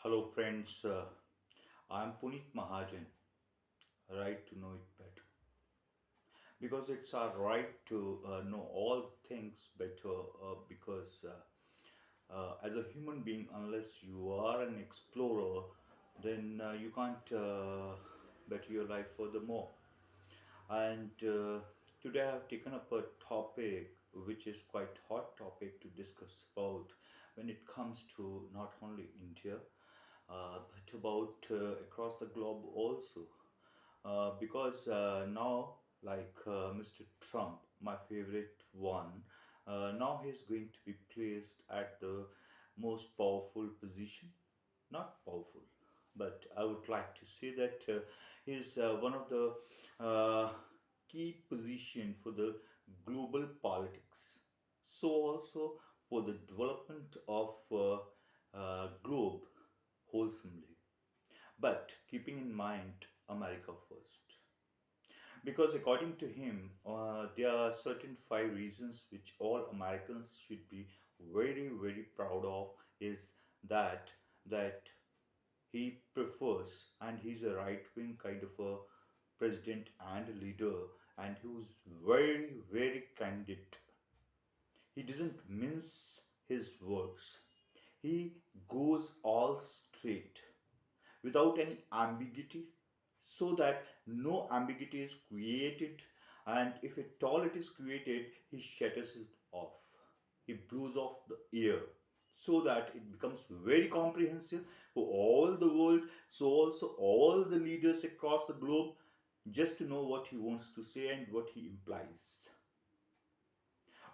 Hello, friends. I'm Puneet Mahajan. Right to know it better because it's our right to know all things better. Because as a human being, unless you are an explorer, then you can't better your life furthermore. And today I have taken up a topic which is quite hot topic to discuss about when it comes to not only India but about across the globe also. Because now, like Mr. Trump, my favorite one, now he's going to be placed at the most powerful position. Not powerful, but I would like to say that he's one of the uh, key position for the global politics. So also for the development of globe wholesomely, but keeping in mind America first. Because according to him, there are certain five reasons which all Americans should be very, very proud of. Is that he prefers, and he's a right-wing kind of a president and a leader, and who's very, very candid. He doesn't mince his words. He goes all straight without any ambiguity, so that no ambiguity is created, and if at all it is created, he shutters it off. He blows off the air so that it becomes very comprehensive for all the world, so also all the leaders across the globe just to know what he wants to say and what he implies.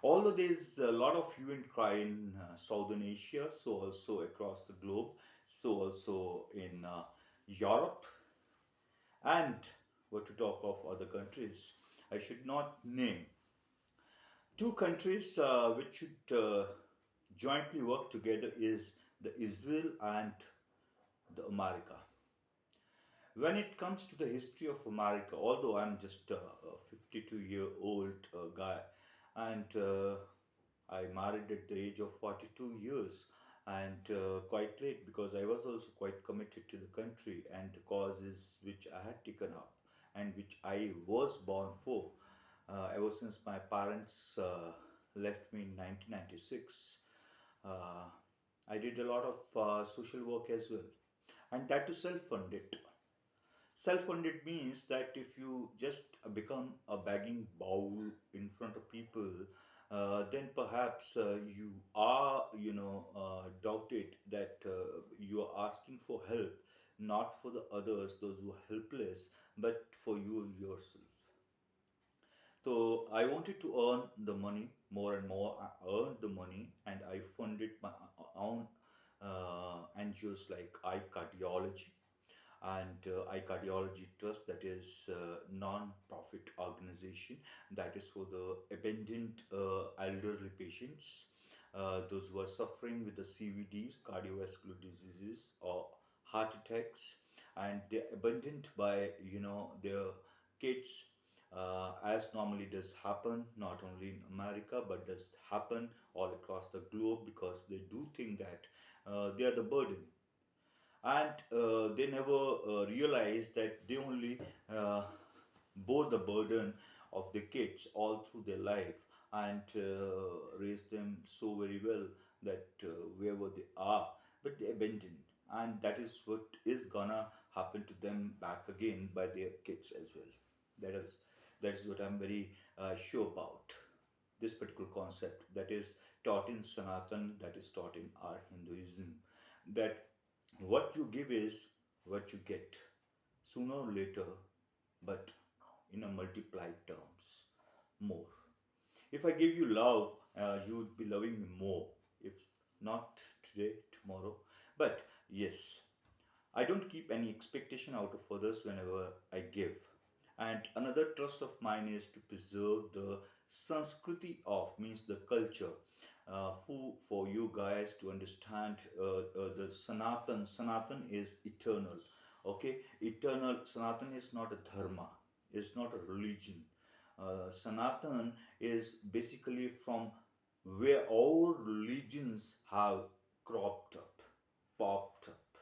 Although there's a lot of hue and cry in Southern Asia, so also across the globe, so also in Europe, and what to talk of other countries. I should not name two countries which should jointly work together is the Israel and the America. When it comes to the history of America, although I'm just a 52-year-old guy, and I married at the age of 42 years, and quite late because I was also quite committed to the country and the causes which I had taken up and which I was born for. Ever since my parents left me in 1996, uh, I did a lot of social work as well, and that to self-funded. Self-funded means that if you just become a begging bowl in front of people, then perhaps you are, doubted that you are asking for help, not for the others, those who are helpless, but for you yourself. So I wanted to earn the money more and more. I earned the money and I funded my own NGOs like iCardiology and iCardiology Trust, that is non-profit organization that is for the abandoned elderly patients, those who are suffering with the CVDs, cardiovascular diseases or heart attacks, and they're abandoned by their kids, as normally does happen not only in America but does happen all across the globe, because they do think that they are the burden, and they never realize that they only bore the burden of the kids all through their life and raise them so very well that wherever they are, but they abandon, and that is what is gonna happen to them back again by their kids as well. That is what I'm very sure about this particular concept that is taught in Sanatan, that is taught in our Hinduism, that what you give is what you get sooner or later, but in a multiplied terms more. If I give you love, you would be loving me more. If not today, tomorrow. But yes, I don't keep any expectation out of others whenever I give. And another trust of mine is to preserve the Sanskriti of, means the culture. For you guys to understand, the Sanatan. Sanatan is eternal. Okay, eternal. Sanatan is not a dharma. It's not a religion. Sanatan is basically from where all religions have cropped up, popped up.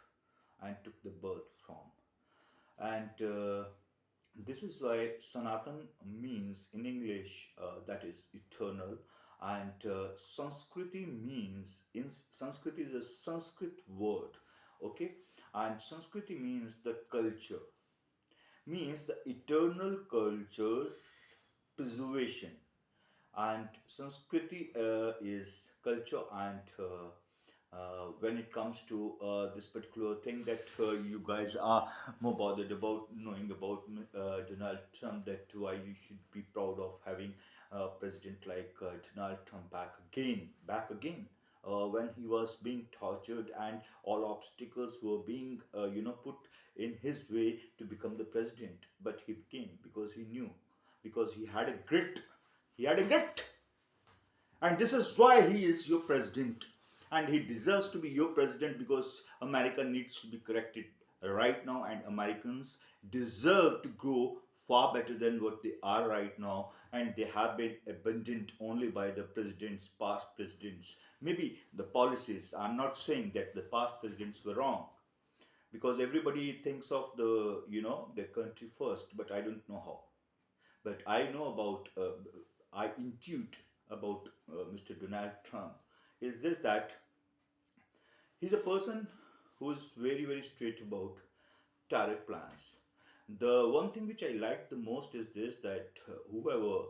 and this is why Sanatan means in English that is eternal, and Sanskriti means in Sanskriti is a Sanskrit word, okay, and Sanskriti means the culture, means the eternal culture's preservation, and Sanskriti is culture, and when it comes to this particular thing that you guys are more bothered about knowing about Donald Trump, that why you should be proud of having a president like Donald Trump back again. When he was being tortured and all obstacles were being, put in his way to become the president, but he became because he knew, because he had a grit, he had a grit, and this is why he is your president. And he deserves to be your president because America needs to be corrected right now, and Americans deserve to grow far better than what they are right now. And they have been abandoned only by the presidents, past presidents. Maybe the policies. I'm not saying that the past presidents were wrong, because everybody thinks of the country first, but I don't know how. But I know about, I intuit about Mr. Donald Trump is this, that he's a person who's very, very straight about tariff plans. The one thing which I like the most is this, that whoever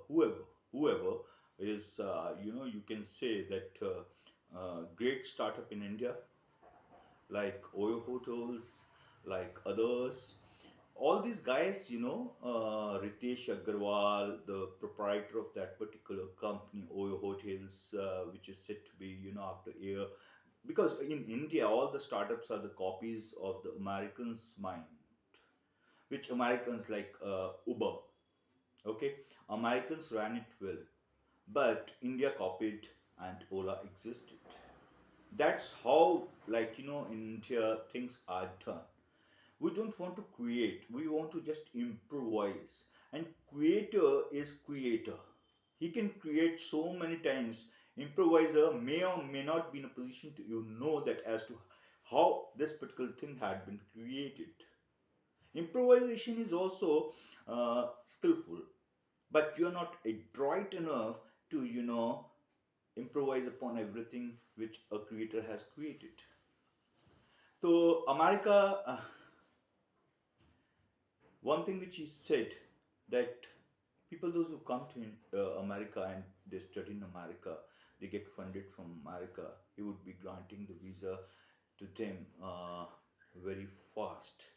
is, you can say that great startup in India, like Oyo Hotels, like others, all these guys, Ritesh Agarwal, the proprietor of that particular company, Oyo Hotels, which is said to be, after year, because in India, all the startups are the copies of the Americans' mind, which Americans like Uber, okay, Americans ran it well, but India copied and Ola existed. That's how, like, in India, things are done. We don't want to create, we want to just improvise. And creator is creator, he can create so many times. Improviser may or may not be in a position to know that as to how this particular thing had been created. Improvisation is also skillful, but you're not adroit enough to improvise upon everything which a creator has created. So America, one thing which he said, that people those who come to America and they study in America, they get funded from America, he would be granting the visa to them very fast,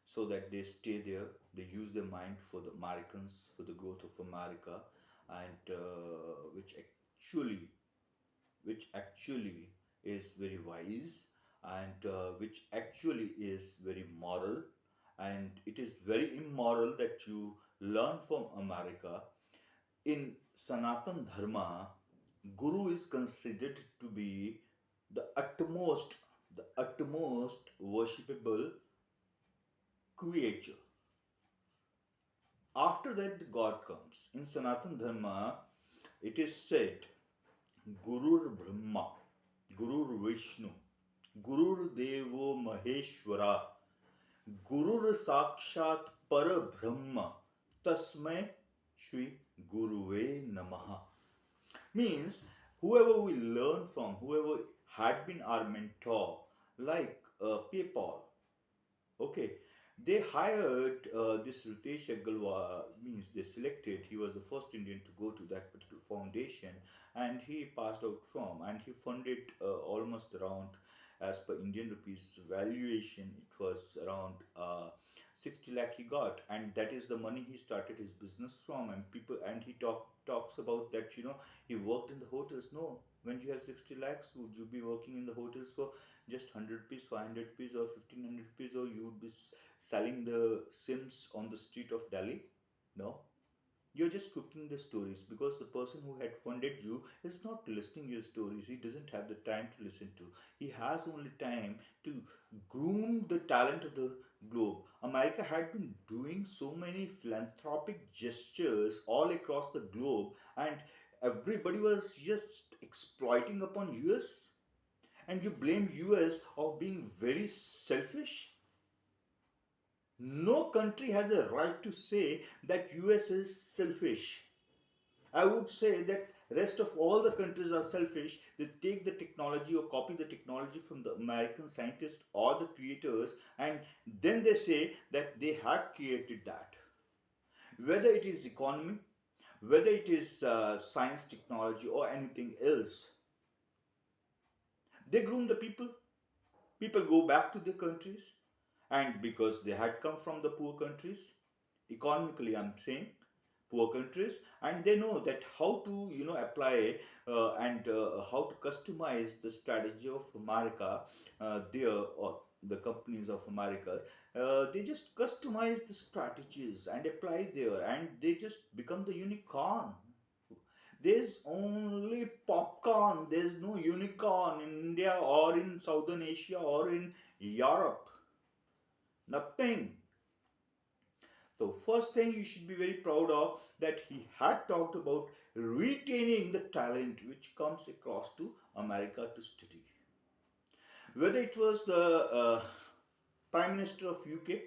so that they stay there, they use their mind for the Americans, for the growth of America, and which actually is very wise, and which actually is very moral. And it is very immoral that you learn from America. In Sanatan Dharma, Guru is considered to be the utmost worshipable creature. After that, the God comes. In Sanatan Dharma, it is said, Gurur Brahma, Gurur Vishnu, Gurur Devo Maheshwara, Gurur Sakshat Parabrahma, Tasmai Shri Guruve Namaha. Means, whoever we learn from, whoever had been our mentor, like PayPal, okay, they hired this Ritesh Agarwal, means they selected, he was the first Indian to go to that particular foundation, and he passed out from, and he funded almost around, as per Indian rupees valuation, it was around 60 lakh he got, and that is the money he started his business from. And people, and he talks about that, he worked in the hotels. No, when you have 60 lakhs, would you be working in the hotels for just 100 rupees, 500 rupees, or 1500 rupees, or you would be selling the Sims on the street of Delhi? No. You're just cooking the stories, because the person who had funded you is not listening your stories. He doesn't have the time to listen to. He has only time to groom the talent of the globe. America had been doing so many philanthropic gestures all across the globe, and everybody was just exploiting upon US, and you blame US of being very selfish. No country has a right to say that US is selfish. I would say that rest of all the countries are selfish. They take the technology or copy the technology from the American scientists or the creators, and then they say that they have created that. Whether it is economy, whether it is science, technology, or anything else, they groom the people. People go back to their countries, and because they had come from the poor countries, economically, I'm saying, poor countries, and they know that how to apply and how to customize the strategy of America there, or the companies of America. They just customize the strategies and apply there, and they just become the unicorn. There's only popcorn. There's no unicorn in India or in Southern Asia or in Europe. Nothing. So first thing you should be very proud of, that he had talked about retaining the talent which comes across to America to study. Whether it was the Prime Minister of UK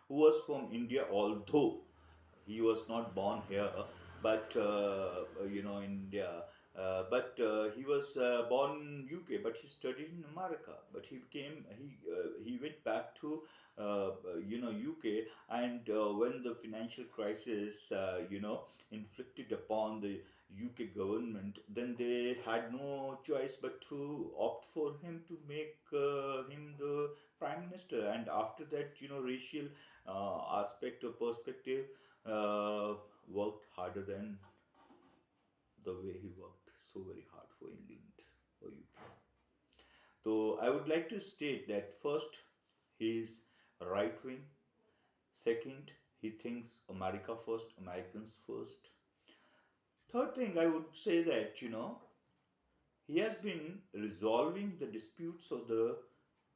who was from India, although he was not born here, but in India. But he was born in UK, but he studied in America. But he went back to UK, and when the financial crisis inflicted upon the UK government, then they had no choice but to opt for him to make him the prime minister. And after that, racial aspect or perspective worked harder than the way he worked so very hard for England or UK. So I would like to state that first, he is right wing. Second, he thinks America first, Americans first. Third thing, I would say that he has been resolving the disputes of the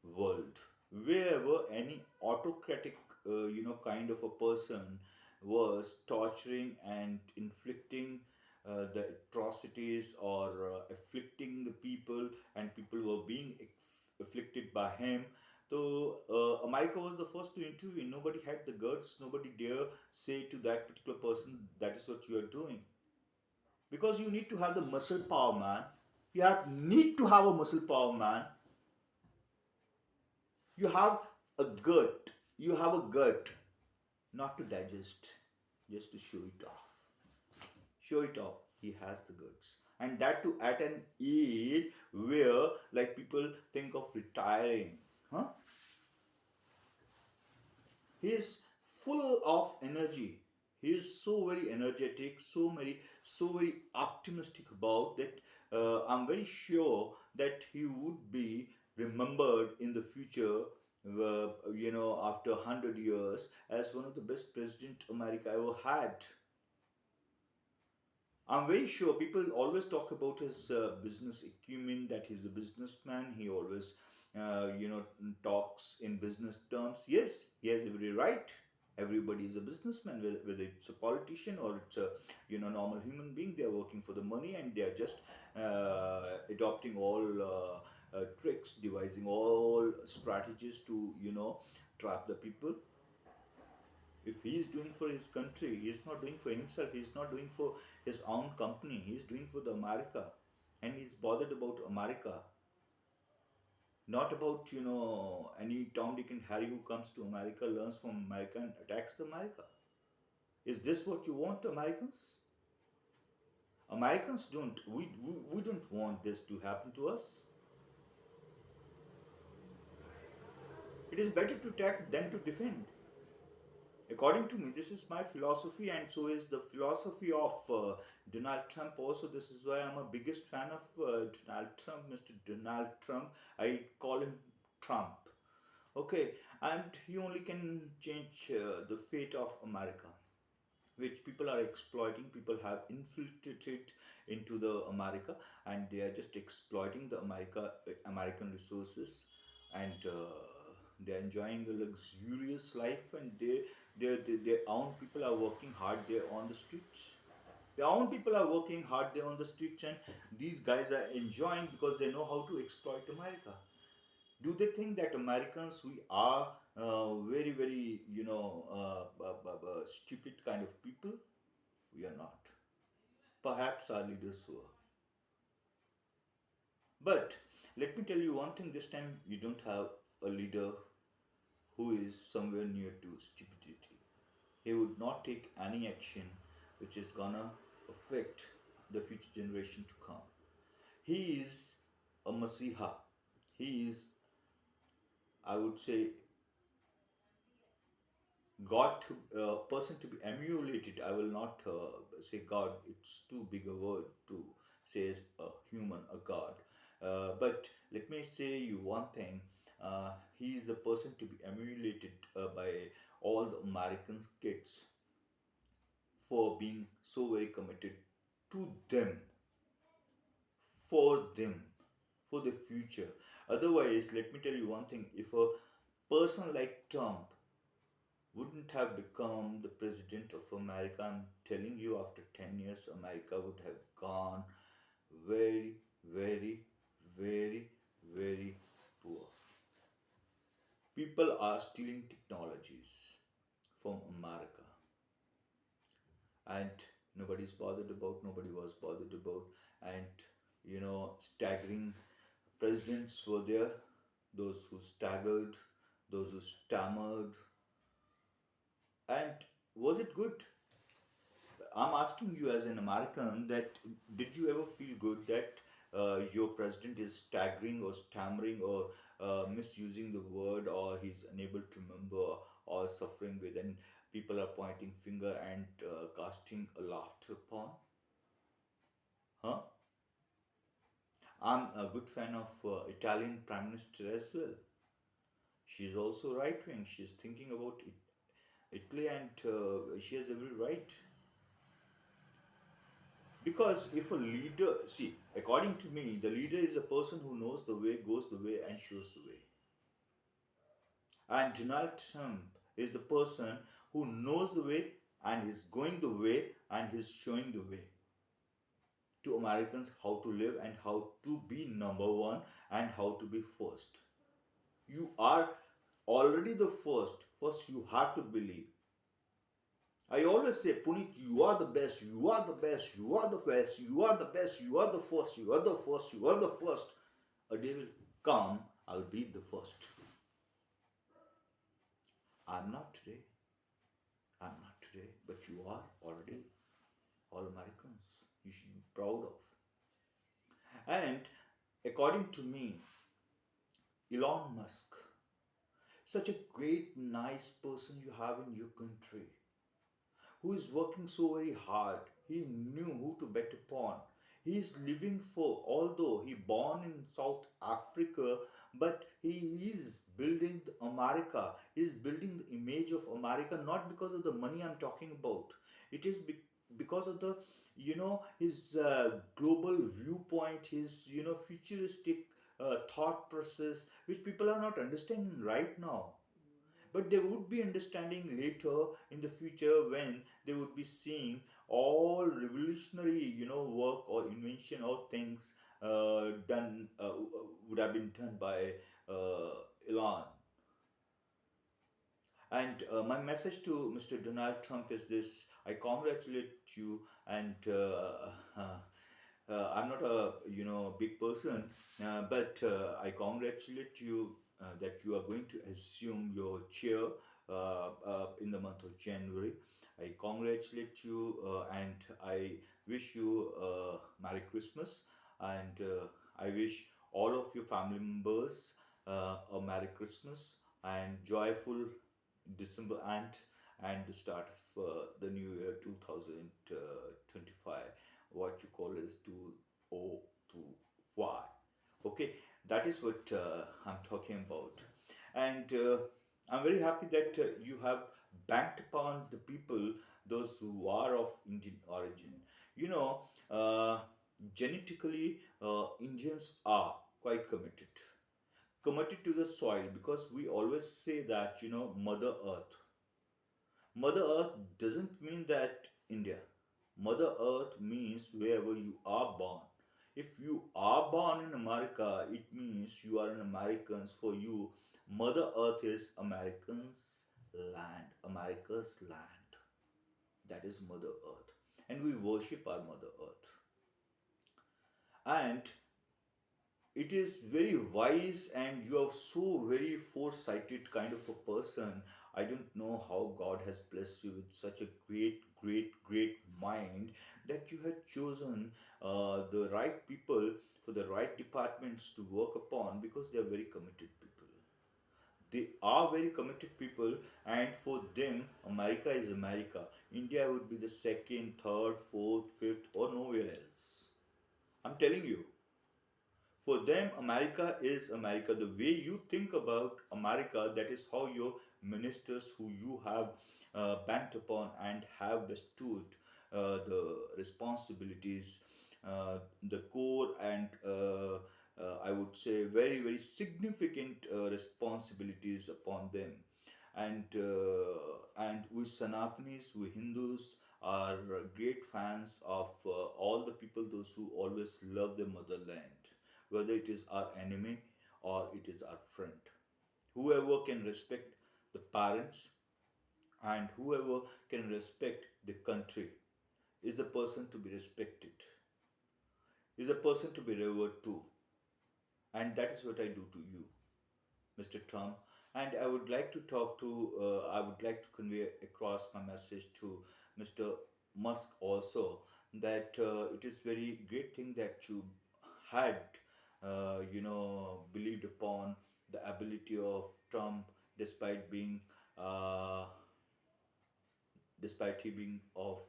world. Wherever any autocratic, kind of a person was torturing and inflicting the atrocities, or afflicting the people, and people were being afflicted by him. So America was the first to intervene. Nobody had the guts. Nobody dare say to that particular person, that is what you are doing, because you need to have the muscle power, man. Need to have a muscle power, man. You have a gut. You have a gut, not to digest, just to show it off. Show it off. He has the guts. And that too at an age where, like, people think of retiring. Huh? He is full of energy. He is so very energetic, so very optimistic about that. I'm very sure that he would be remembered in the future, after 100 years, as one of the best president America ever had. I'm very sure people always talk about his business acumen, that he's a businessman. He always, talks in business terms. Yes, he has every right. Everybody is a businessman, whether it's a politician or it's a normal human being. They are working for the money, and they are just adopting all tricks, devising all strategies to trap the people. If he is doing for his country, he is not doing for himself. He is not doing for his own company. He is doing for the America, and he's bothered about America, not about any Tom, Dick, and Harry who comes to America, learns from America, and attacks the America. Is this what you want, Americans? Americans don't. We don't want this to happen to us. It is better to attack than to defend. According to me, this is my philosophy, and so is the philosophy of Donald Trump. Also, this is why I'm a biggest fan of Donald Trump, Mr. Donald Trump. I call him Trump. Okay, and he only can change the fate of America, which people are exploiting. People have infiltrated into the America, and they are just exploiting the American resources, and they're enjoying a luxurious life, and their own people are working hard there on the streets. Their own people are working hard there on the streets, and these guys are enjoying because they know how to exploit America. Do they think that Americans, we are very, very, stupid kind of people? We are not. Perhaps our leaders were. But let me tell you one thing, this time you don't have a leader who is somewhere near to stupidity. He would not take any action which is gonna affect the future generation to come. He is a Masiha. He is, I would say, God to person to be emulated. I will not say God. It's too big a word to say as a human, a God. But let me say you one thing. He is the person to be emulated by all the American kids for being so very committed to them, for them, for the future. Otherwise, let me tell you one thing: if a person like Trump wouldn't have become the president of America, I'm telling you, after 10 years, America would have gone very, very, very, very poor. People are stealing technologies from America, and nobody was bothered about, and staggering presidents were there, those who staggered, those who stammered, and was it good? I'm asking you as an American that did you ever feel good that your president is staggering or stammering or misusing the word, or he's unable to remember or suffering with, and people are pointing finger and casting a laughter upon? Huh? I'm a good fan of Italian Prime Minister as well. She's also right wing. She's thinking about Italy, and she has every right. Because if a leader, see, according to me, the leader is a person who knows the way, goes the way, and shows the way. And Donald Trump is the person who knows the way and is going the way and is showing the way to Americans how to live and how to be number one and how to be first. You are already the first. First, you have to believe. I always say, Puneet, you are the best, you are the best, you are the best, you are the best, you are the first, you are the first, you are the first. A day will come, I'll be the first. I'm not today, but you are already all Americans. You should be proud of. And according to me, Elon Musk, such a great, nice person you have in your country, who is working so very hard. He knew who to bet upon. He is living for, although he born in South Africa, but he is building America. He is building the image of America, not because of the money I'm talking about. It is because of the, his global viewpoint, his, futuristic thought process, which people are not understanding right now, but they would be understanding later in the future when they would be seeing all revolutionary work or invention or things done would have been done by uh, Elon. And my message to Mr. Donald Trump is this: I congratulate you, and I'm not a big person, but I congratulate you that you are going to assume your chair in the month of January. I congratulate you and I wish you Merry Christmas, and I wish all of your family members a Merry Christmas and joyful December and the start of the new year 2025, what you call as 2025. Okay, that is what I'm talking about. And I'm very happy that you have banked upon the people, those who are of Indian origin. You know, genetically, Indians are quite committed to the soil, because we always say that Mother Earth. Mother Earth doesn't mean that India. Mother Earth means wherever you are born. If you are born in America, it means you are an Americans. For you, Mother Earth is America's land. That is Mother Earth, and we worship our Mother Earth. And it is very wise, and you are so very foresighted kind of a person. I don't know how God has blessed you with such a great mind that you had chosen the right people for the right departments to work upon, because they are very committed people. They are very committed people, and for them America is America. India would be the second, third, fourth, fifth, or nowhere else. I'm telling you, for them, America is America. The way you think about America, that is how your ministers, who you have banked upon and have bestowed the responsibilities, the core and I would say very significant responsibilities upon them. And we Sanatanis, we Hindus, are great fans of all the people, those who always love their motherland, whether it is our enemy or it is our friend. Whoever can respect the parents and whoever can respect the country is the person to be respected, is a person to be revered too. And that is what I do to you, Mr. Trump. And I would like to I would like to convey across my message to Mr. Musk also, that it is very great thing that you had, believed upon the ability of Trump, despite being, uh, despite he being of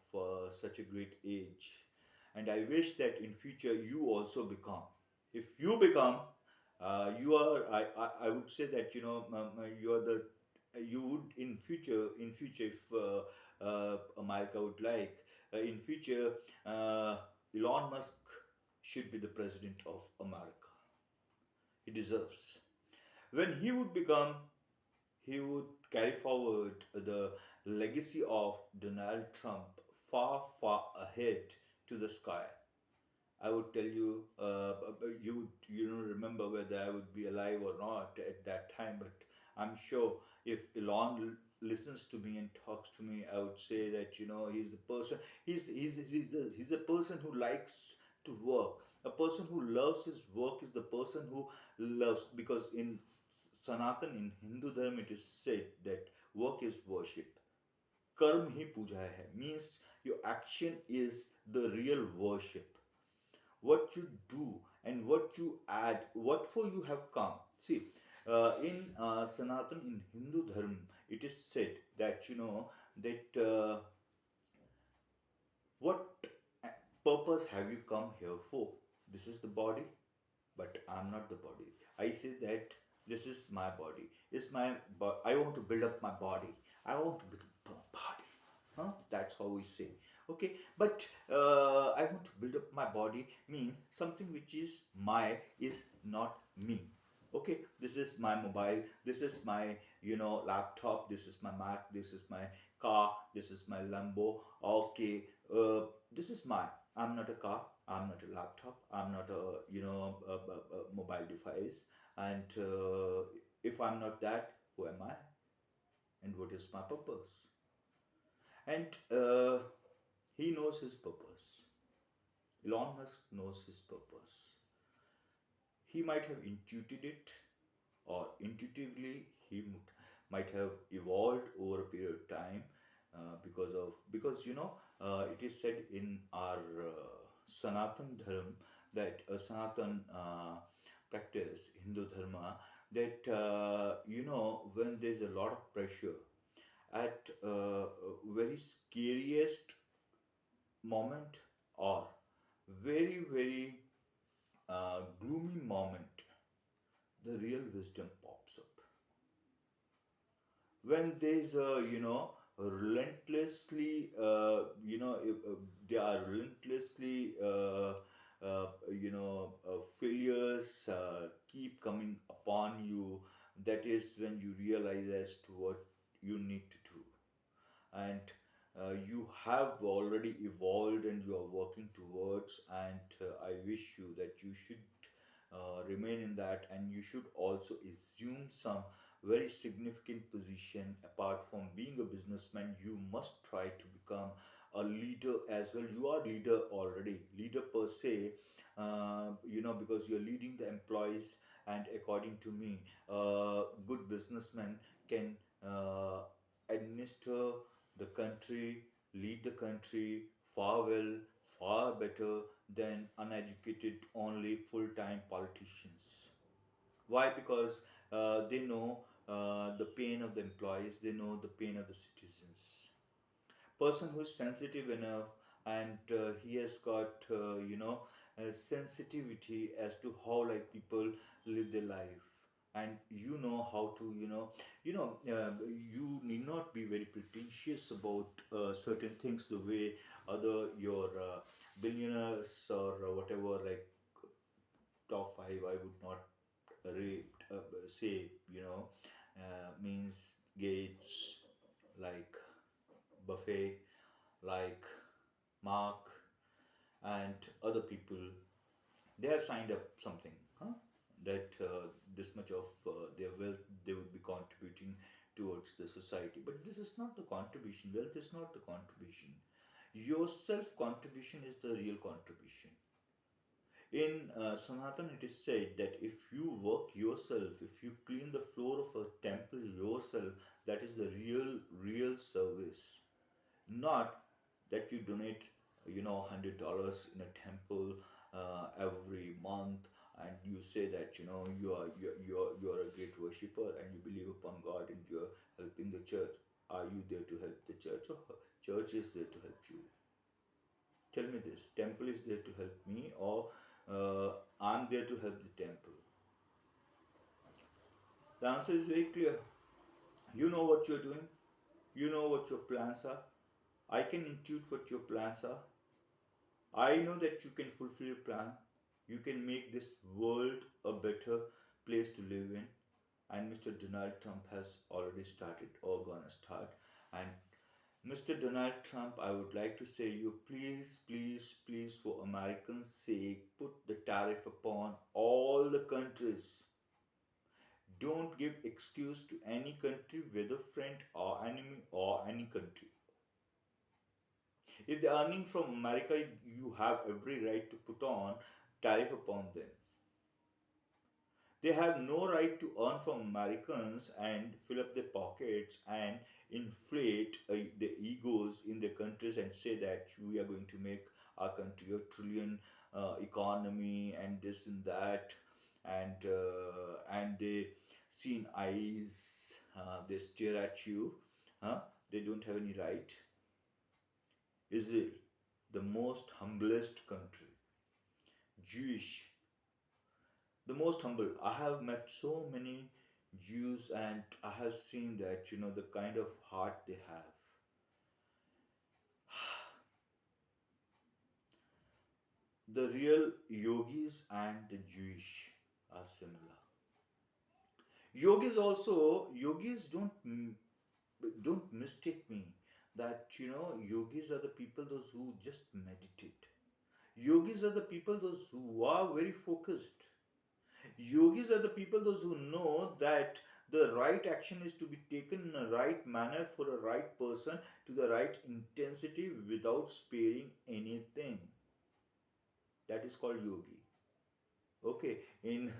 such a great age. And I wish that in future you also become. If you become, you are. I would say that you are the. You would in future if America would like, in future, Elon Musk should be the president of America. He deserves. When he would become, he would carry forward the legacy of Donald Trump far ahead to the sky. I would tell you, you would, remember whether I would be alive or not at that time. But I'm sure if Elon listens to me and talks to me, I would say that he's the person. He's a person who likes to work. A person who loves his work is the person who loves, because in Sanatan, in Hindu Dharma, it is said that work is worship. Karm hi puja hai, means your action is the real worship. What you do and what you add, what for you have come. See, in Sanatan, in Hindu Dharma, it is said that that what purpose have you come here for? This is the body, but I'm not the body. I say that this is my body. It's my. I want to build up my body. I want to build up my body. Huh? That's how we say. Okay, but I want to build up my body means something which is my is not me. Okay, this is my mobile. This is my laptop. This is my Mac. This is my car. This is my Lambo. Okay, this is my. I'm not a car. I'm not a laptop. I'm not a a mobile device. And if I'm not that, who am I? And what is my purpose? And he knows his purpose. Elon Musk knows his purpose. He might have intuited it, or intuitively he might have evolved over a period of time, because it is said in our Sanatan Dharma, that Sanatan practice, Hindu Dharma, that when there's a lot of pressure at very scariest moment, or very gloomy moment, the real wisdom pops up. When there's a relentlessly they are relentlessly failures keep coming upon you, that is when you realize as to what you need to do. And you have already evolved and you are working towards, and I wish you that you should remain in that, and you should also assume some very significant position. Apart from being a businessman, you must try to become a leader as well. You are leader already, leader per se, because you're leading the employees. And according to me, good businessman can uh, administer the country, lead the country far well, far better than uneducated, only full time politicians. Why? Because they know the pain of the employees, they know the pain of the citizens. Person who's sensitive enough, and he has got a sensitivity as to how like people live their life, and you know how to you need not be very pretentious about certain things the way other your billionaires or whatever, like top five, I would not rate, say, means Gates, like Buffet, like Mark, and other people. They have signed up something, huh? That this much of their wealth they would be contributing towards the society. But this is not the contribution. Wealth is not the contribution. Your self contribution is the real contribution. In Sanatan, it is said that if you work yourself, if you clean the floor of a temple yourself, that is the real service. Not that you donate, $100 in a temple every month, and you say that you are a great worshipper and you believe upon God and you are helping the church. Are you there to help the church, or church is there to help you? Tell me this. Temple is there to help me, or I'm there to help the temple? The answer is very clear. You know what you're doing. You know what your plans are. I can intuit what your plans are. I know that you can fulfill your plan. You can make this world a better place to live in. And Mr. Donald Trump has already started or gonna start. And Mr. Donald Trump, I would like to say you, please, please, please, for Americans' sake, put the tariff upon all the countries. Don't give excuse to any country, whether friend or enemy or any country. If they're earning from America, you have every right to put on tariff upon them. They have no right to earn from Americans and fill up their pockets and inflate the egos in their countries and say that we are going to make our country a trillion economy and this and that, and they see in eyes, they stare at you, huh? They don't have any right. Israel, the most humblest country, Jewish, the most humble. I have met so many Jews and I have seen that, the kind of heart they have. The real yogis and the Jewish are similar. Yogis don't mistake me that yogis are the people those who just meditate. Yogis are the people those who are very focused. Yogis are the people those who know that the right action is to be taken in a right manner for a right person to the right intensity without sparing anything. That is called yogi. Okay, in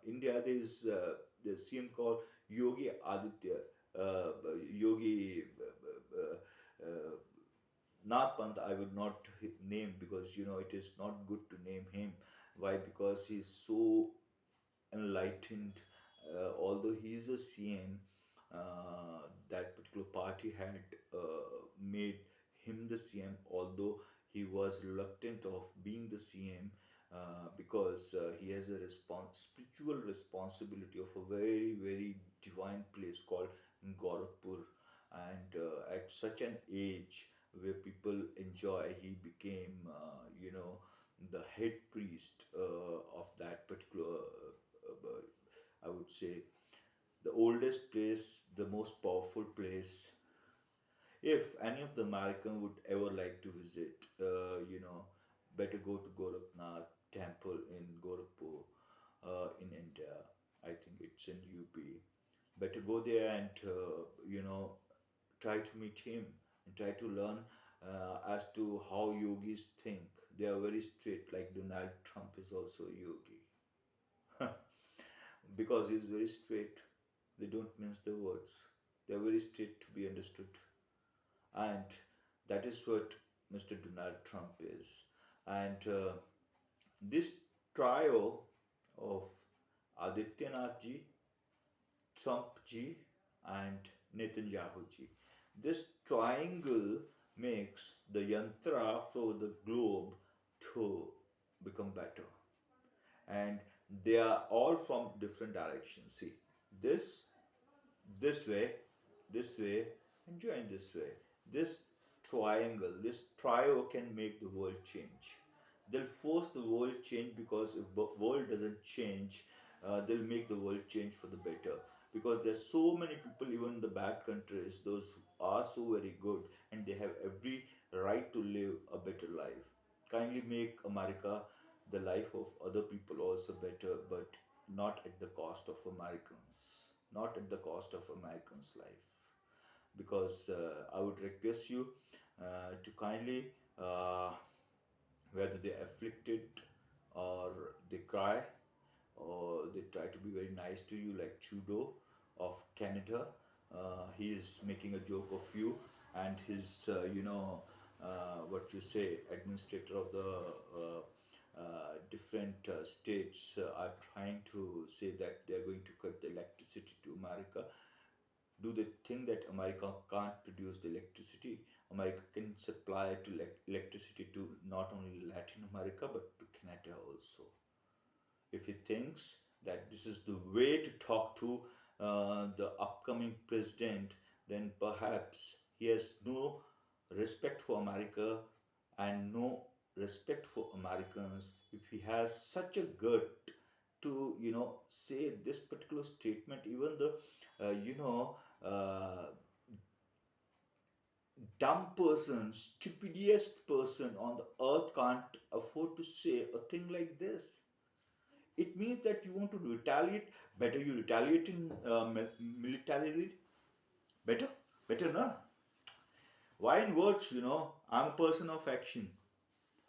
India there is the CM called Yogi Aditya, Yogi Nath Pant. I would not name, because it is not good to name him. Why? Because he is so enlightened. Although he is a CM, that particular party had made him the CM, although he was reluctant of being the CM, because he has a spiritual responsibility of a very, very divine place called Gorakhpur. And at such an age where people enjoy, he became, the head priest of that particular, I would say, the oldest place, the most powerful place. If any of the American would ever like to visit, better go to Gorakhnath temple in Gorakhpur, in India. I think it's in UP. Better go there and try to meet him and try to learn as to how yogis think. They are very straight, like Donald Trump is also a yogi. Because he's very straight. They don't mince the words. They are very straight to be understood. And that is what Mr. Donald Trump is. And this trio of Adityanath ji, Trump ji, and Netanyahu ji, this triangle makes the yantra for the globe to become better. And they are all from different directions. See, this this way, this way, and join this way. This triangle, this trio can make the world change. They'll force the world change because if the world doesn't change, they'll make the world change for the better. Because there's so many people, even in the bad countries, those who are so very good and they have every right to live a better life. Kindly make America the life of other people also better, but not at the cost of Americans, not at the cost of Americans' life. Because I would request you to kindly, uh, whether they're afflicted or they cry or they try to be very nice to you, like Trudeau of Canada. He is making a joke of you, and his, what you say, administrator of the different states are trying to say that they are going to cut the electricity to America. Do they think that America can't produce the electricity? America can supply to electricity to not only Latin America but to Canada also. If he thinks that this is the way to talk to the upcoming president, then perhaps he has no respect for America and no respect for Americans. If he has such a gut to, say this particular statement, even the, uh, dumb person, stupidest person on the earth can't afford to say a thing like this. It means that you want to retaliate. Better you retaliate in militarily. Better, better, no? Why in words? I'm a person of action.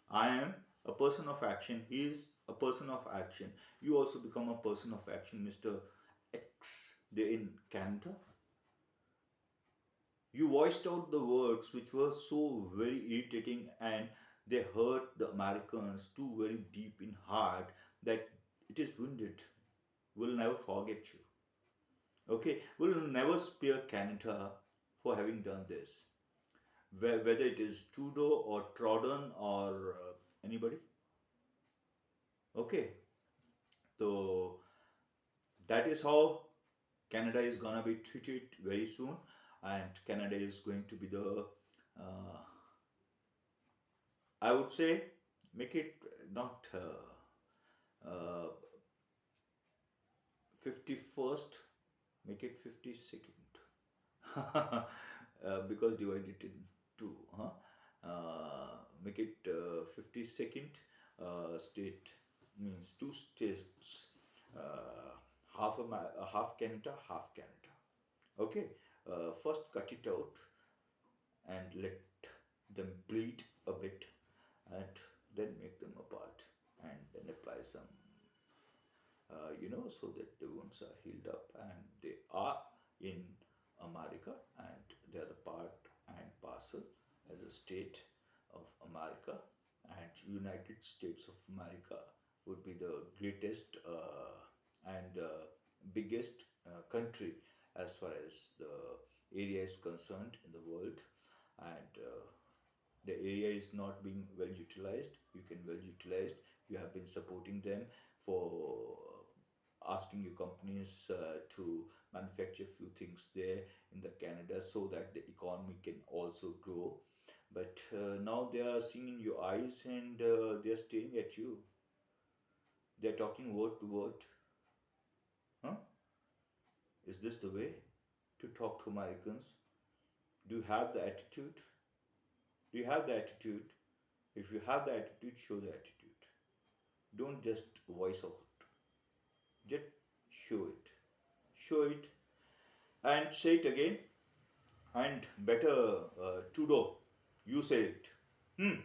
I am a person of action. He is a person of action. You also become a person of action, Mr. X. There in Canada. You voiced out the words which were so very irritating and they hurt the Americans too very deep in heart that it is wounded. We'll never forget you. Okay, we'll never spare Canada for having done this. Whether it is Trudeau or Trodden or anybody. Okay, so that is how Canada is gonna be treated very soon, and Canada is going to be the, I would say, make it not 51st, make it 52nd. Because divided in two, huh? Make it 52nd state, means two states, uh, half Canada, half Canada. Okay, first cut it out and let them bleed a bit, and then make them apart, and then apply some, so that the wounds are healed up and they are in America and they are the part and parcel as a state of America, and United States of America would be the greatest and biggest country as far as the area is concerned in the world, and the area is not being well utilized. You can well utilized. You have been supporting them for asking your companies to manufacture few things there in the Canada so that the economy can also grow. But now they are seeing in your eyes and they are staring at you. They are talking word to word. Huh? Is this the way to talk to Americans? Do you have the attitude? Do you have the attitude? If you have the attitude, show the attitude. Don't just voice out. Just show it. Show it and say it again. And better, Trudeau, you say it. Hmm.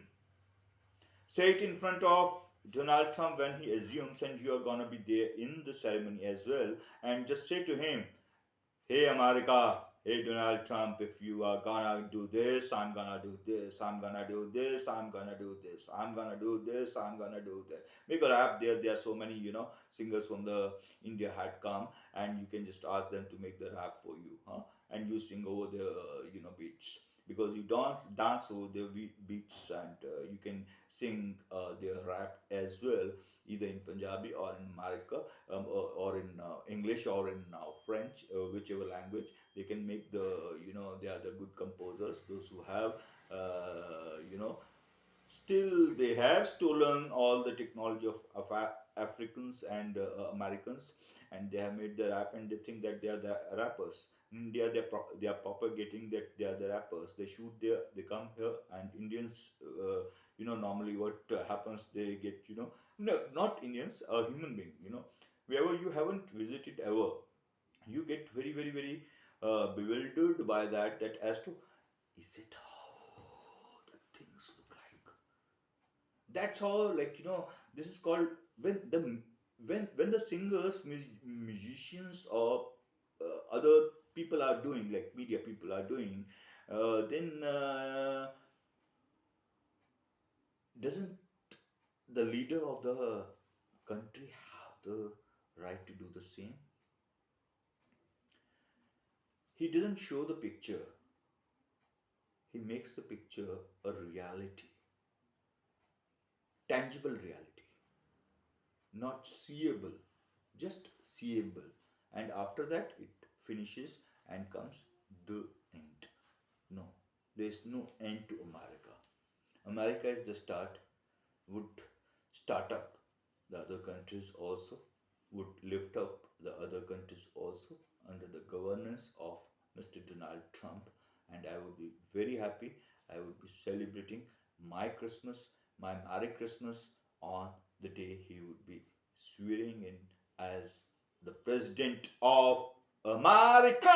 Say it in front of Donald Trump when he assumes, and you are gonna be there in the ceremony as well. And just say to him, "Hey America, hey Donald Trump, if you are gonna do this, I'm gonna do this, I'm gonna do this, I'm gonna do this, I'm gonna do this, I'm gonna do this." Make a rap there. There are so many, singers from the India had come, and you can just ask them to make the rap for you, huh? And you sing over the, beats. Because you dance over the beats, and you can sing their rap as well, either in Punjabi or in America, or in English or in French, whichever language. They can make they are the good composers, those who have, still they have stolen all the technology of Africans and Americans, and they have made the rap, and they think that they are the rappers. In India, they are propagating that they are the rappers. They shoot there, they come here, and Indians, normally what happens, they get, no, not Indians, a human being, wherever you haven't visited ever, you get very, very, very bewildered by that as to, is it how the things look like? That's how, like, this is called, when the when the singers, musicians, or other people are doing, like media people are doing, then doesn't the leader of the country have the right to do the same? He doesn't show the picture, he makes the picture a reality, tangible reality, not seeable, just seeable. And after that, it finishes and comes the end. No, there's no end to America. America is the start, would start up the other countries also, would lift up the other countries also under the governance of Mr. Donald Trump. And I would be very happy. I would be celebrating my Christmas, my Merry Christmas, on the day he would be swearing in as the President of America.